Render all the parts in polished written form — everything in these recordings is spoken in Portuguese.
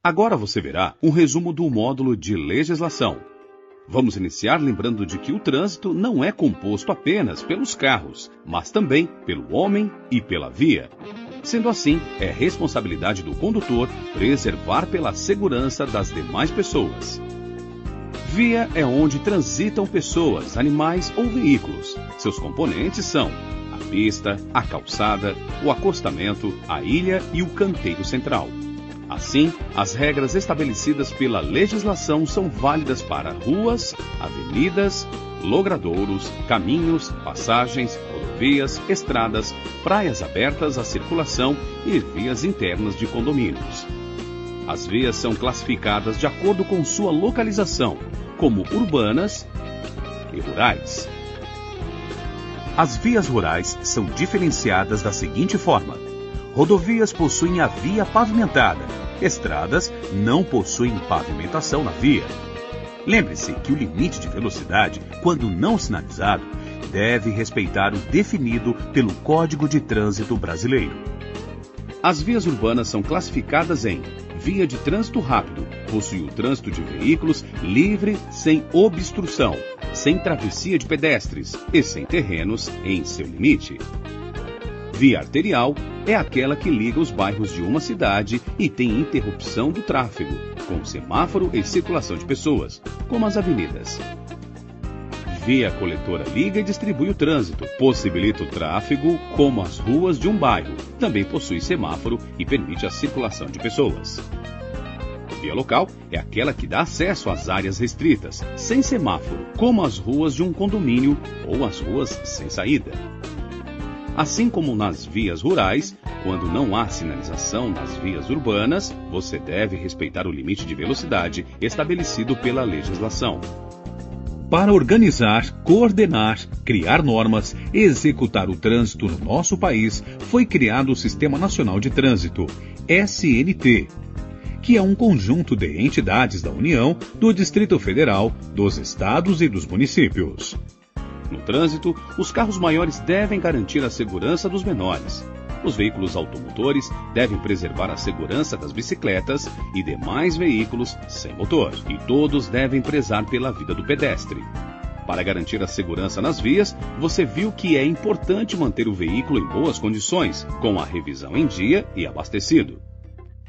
Agora você verá um resumo do módulo de legislação. Vamos iniciar lembrando de que o trânsito não é composto apenas pelos carros, mas também pelo homem e pela via. Sendo assim, é responsabilidade do condutor preservar pela segurança das demais pessoas. Via é onde transitam pessoas, animais ou veículos. Seus componentes são a pista, a calçada, o acostamento, a ilha e o canteiro central. Assim, as regras estabelecidas pela legislação são válidas para ruas, avenidas, logradouros, caminhos, passagens, rodovias, estradas, praias abertas à circulação e vias internas de condomínios. As vias são classificadas de acordo com sua localização, como urbanas e rurais. As vias rurais são diferenciadas da seguinte forma: rodovias possuem a via pavimentada. Estradas não possuem pavimentação na via. Lembre-se que o limite de velocidade, quando não sinalizado, deve respeitar o definido pelo Código de Trânsito Brasileiro. As vias urbanas são classificadas em via de trânsito rápido, possui o trânsito de veículos livre, sem obstrução, sem travessia de pedestres e sem terrenos em seu limite. Via arterial é aquela que liga os bairros de uma cidade e tem interrupção do tráfego, com semáforo e circulação de pessoas, como as avenidas. Via coletora liga e distribui o trânsito, possibilita o tráfego, como as ruas de um bairro, também possui semáforo e permite a circulação de pessoas. Via local é aquela que dá acesso às áreas restritas, sem semáforo, como as ruas de um condomínio ou as ruas sem saída. Assim como nas vias rurais, quando não há sinalização nas vias urbanas, você deve respeitar o limite de velocidade estabelecido pela legislação. Para organizar, coordenar, criar normas e executar o trânsito no nosso país, foi criado o Sistema Nacional de Trânsito, SNT, que é um conjunto de entidades da União, do Distrito Federal, dos estados e dos municípios. No trânsito, os carros maiores devem garantir a segurança dos menores. Os veículos automotores devem preservar a segurança das bicicletas e demais veículos sem motor. E todos devem prezar pela vida do pedestre. Para garantir a segurança nas vias, você viu que é importante manter o veículo em boas condições, com a revisão em dia e abastecido.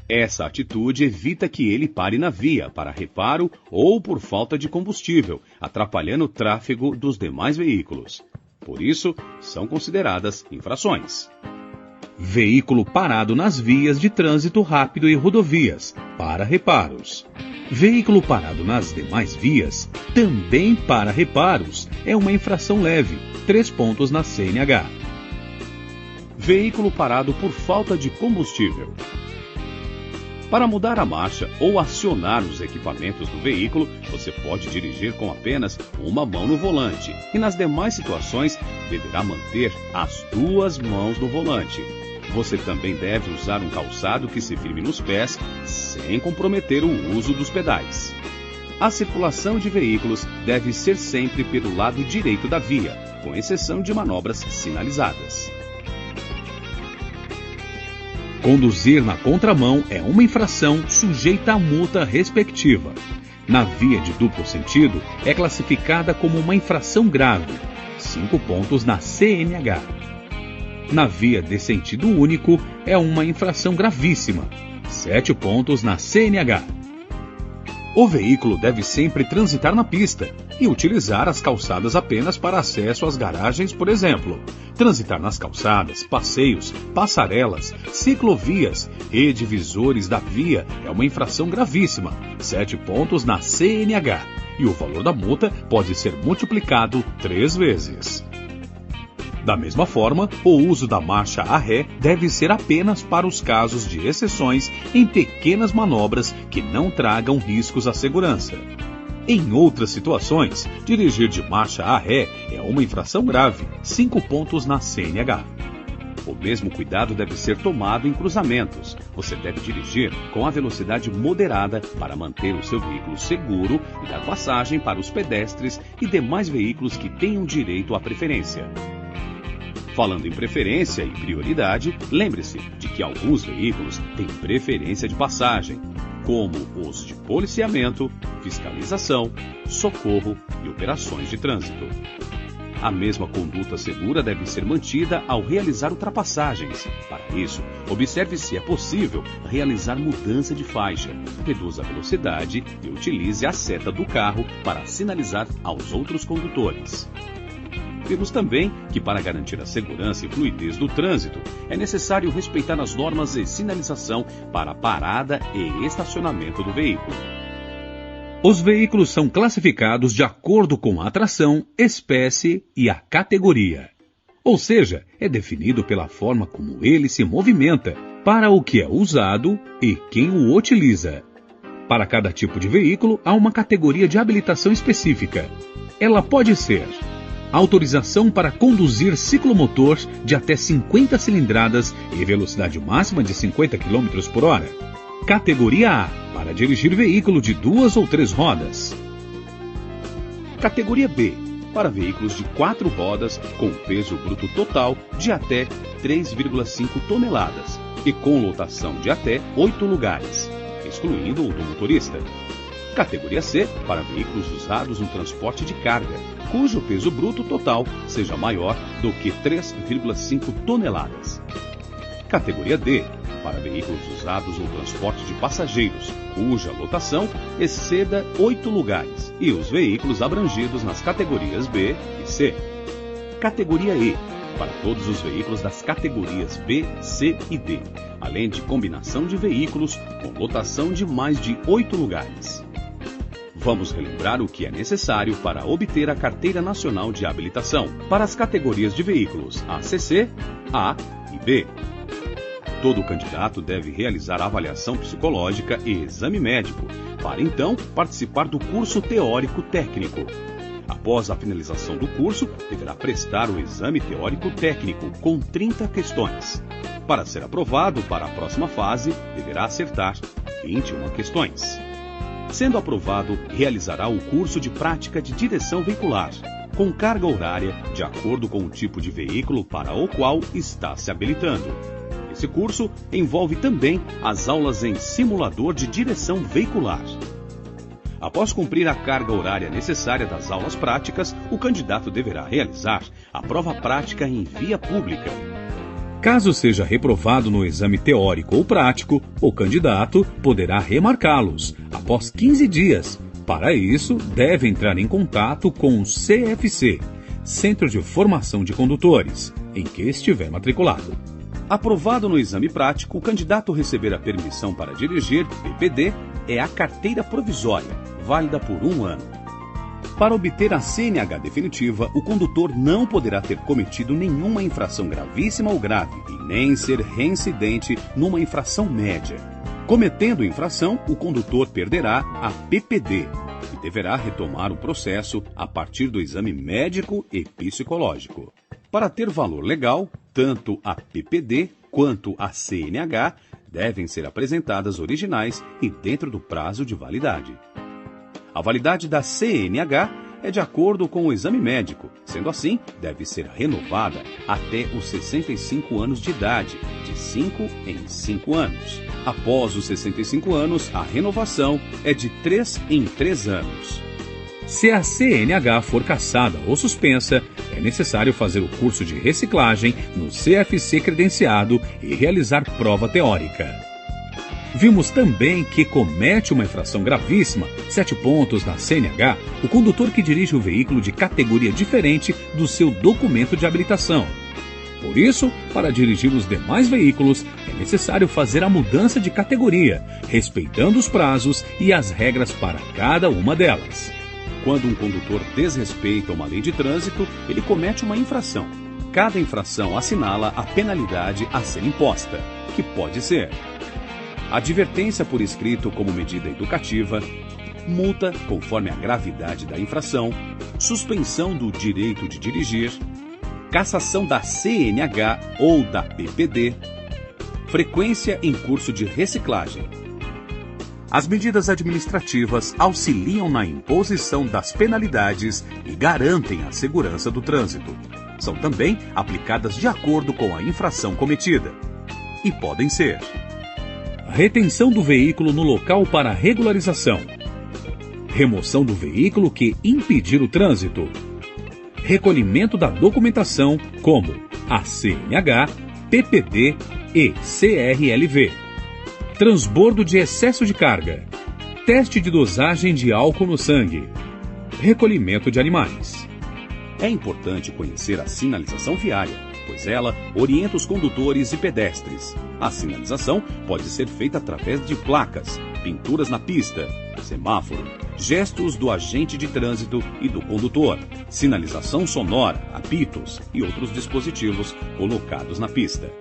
Essa atitude evita que ele pare na via para reparo ou por falta de combustível, atrapalhando o tráfego dos demais veículos. Por isso, são consideradas infrações. Veículo parado nas vias de trânsito rápido e rodovias, para reparos. Veículo parado nas demais vias, também para reparos, é uma infração leve, 3 pontos na CNH. Veículo parado por falta de combustível. Para mudar a marcha ou acionar os equipamentos do veículo, você pode dirigir com apenas uma mão no volante e nas demais situações deverá manter as 2 mãos no volante. Você também deve usar um calçado que se firme nos pés sem comprometer o uso dos pedais. A circulação de veículos deve ser sempre pelo lado direito da via, com exceção de manobras sinalizadas. Conduzir na contramão é uma infração sujeita à multa respectiva. Na via de duplo sentido, é classificada como uma infração grave, 5 pontos na CNH. Na via de sentido único, é uma infração gravíssima, 7 pontos na CNH. O veículo deve sempre transitar na pista e utilizar as calçadas apenas para acesso às garagens, por exemplo. Transitar nas calçadas, passeios, passarelas, ciclovias e divisores da via é uma infração gravíssima, 7 pontos na CNH. E o valor da multa pode ser multiplicado 3 vezes. Da mesma forma, o uso da marcha a ré deve ser apenas para os casos de exceções em pequenas manobras que não tragam riscos à segurança. Em outras situações, dirigir de marcha a ré é uma infração grave, 5 pontos na CNH. O mesmo cuidado deve ser tomado em cruzamentos. Você deve dirigir com a velocidade moderada para manter o seu veículo seguro e dar passagem para os pedestres e demais veículos que tenham direito à preferência. Falando em preferência e prioridade, lembre-se de que alguns veículos têm preferência de passagem. como os de policiamento, fiscalização, socorro e operações de trânsito. A mesma conduta segura deve ser mantida ao realizar ultrapassagens. Para isso, observe se é possível realizar mudança de faixa, reduza a velocidade e utilize a seta do carro para sinalizar aos outros condutores. Vimos também que, para garantir a segurança e fluidez do trânsito, é necessário respeitar as normas de sinalização para a parada e estacionamento do veículo. Os veículos são classificados de acordo com a atração, espécie e a categoria. Ou seja, é definido pela forma como ele se movimenta, para o que é usado e quem o utiliza. Para cada tipo de veículo, há uma categoria de habilitação específica. Ela pode ser autorização para conduzir ciclomotor de até 50 cilindradas e velocidade máxima de 50 km por hora. Categoria A, para dirigir veículo de 2 ou 3 rodas. Categoria B, para veículos de 4 rodas com peso bruto total de até 3,5 toneladas e com lotação de até 8 lugares, excluindo o do motorista. Categoria C, para veículos usados no transporte de carga, cujo peso bruto total seja maior do que 3,5 toneladas. Categoria D, para veículos usados no transporte de passageiros, cuja lotação exceda 8 lugares, e os veículos abrangidos nas categorias B e C. Categoria E, para todos os veículos das categorias B, C e D, além de combinação de veículos com lotação de mais de 8 lugares. Vamos relembrar o que é necessário para obter a Carteira Nacional de Habilitação para as categorias de veículos ACC, A e B. Todo candidato deve realizar avaliação psicológica e exame médico, para então participar do curso teórico técnico. Após a finalização do curso, deverá prestar o exame teórico técnico com 30 questões. Para ser aprovado para a próxima fase, deverá acertar 21 questões. Sendo aprovado, realizará o curso de prática de direção veicular, com carga horária de acordo com o tipo de veículo para o qual está se habilitando. Esse curso envolve também as aulas em simulador de direção veicular. Após cumprir a carga horária necessária das aulas práticas, o candidato deverá realizar a prova prática em via pública. Caso seja reprovado no exame teórico ou prático, o candidato poderá remarcá-los após 15 dias. Para isso, deve entrar em contato com o CFC, Centro de Formação de Condutores, em que estiver matriculado. Aprovado no exame prático, o candidato receberá permissão para dirigir, PPD, é a carteira provisória, válida por 1 ano. Para obter a CNH definitiva, o condutor não poderá ter cometido nenhuma infração gravíssima ou grave e nem ser reincidente numa infração média. Cometendo infração, o condutor perderá a PPD e deverá retomar o processo a partir do exame médico e psicológico. Para ter valor legal, tanto a PPD quanto a CNH devem ser apresentadas originais e dentro do prazo de validade. A validade da CNH é de acordo com o exame médico, sendo assim, deve ser renovada até os 65 anos de idade, de 5 em 5 anos. Após os 65 anos, a renovação é de 3 em 3 anos. Se a CNH for cassada ou suspensa, é necessário fazer o curso de reciclagem no CFC credenciado e realizar prova teórica. Vimos também que comete uma infração gravíssima, 7 pontos na CNH, o condutor que dirige o veículo de categoria diferente do seu documento de habilitação. Por isso, para dirigir os demais veículos, é necessário fazer a mudança de categoria, respeitando os prazos e as regras para cada uma delas. Quando um condutor desrespeita uma lei de trânsito, ele comete uma infração. Cada infração assinala a penalidade a ser imposta, que pode ser advertência por escrito como medida educativa, multa conforme a gravidade da infração, suspensão do direito de dirigir, cassação da CNH ou da PPD, frequência em curso de reciclagem. As medidas administrativas auxiliam na imposição das penalidades e garantem a segurança do trânsito. São também aplicadas de acordo com a infração cometida. E podem ser retenção do veículo no local para regularização, remoção do veículo que impedir o trânsito, recolhimento da documentação como a CNH, PPD e CRLV, transbordo de excesso de carga, teste de dosagem de álcool no sangue, recolhimento de animais. É importante conhecer a sinalização viária, pois ela orienta os condutores e pedestres. A sinalização pode ser feita através de placas, pinturas na pista, semáforo, gestos do agente de trânsito e do condutor, sinalização sonora, apitos e outros dispositivos colocados na pista.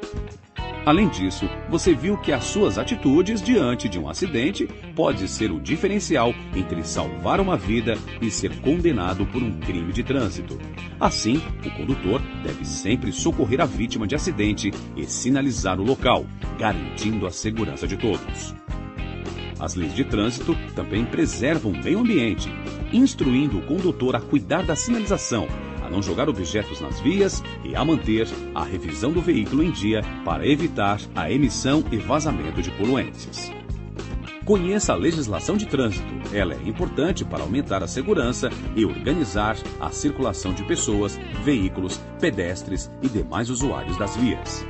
Além disso, você viu que as suas atitudes diante de um acidente pode ser o diferencial entre salvar uma vida e ser condenado por um crime de trânsito. Assim, o condutor deve sempre socorrer a vítima de acidente e sinalizar o local, garantindo a segurança de todos. As leis de trânsito também preservam o meio ambiente, instruindo o condutor a cuidar da sinalização, a não jogar objetos nas vias e a manter a revisão do veículo em dia para evitar a emissão e vazamento de poluentes. Conheça a legislação de trânsito. Ela é importante para aumentar a segurança e organizar a circulação de pessoas, veículos, pedestres e demais usuários das vias.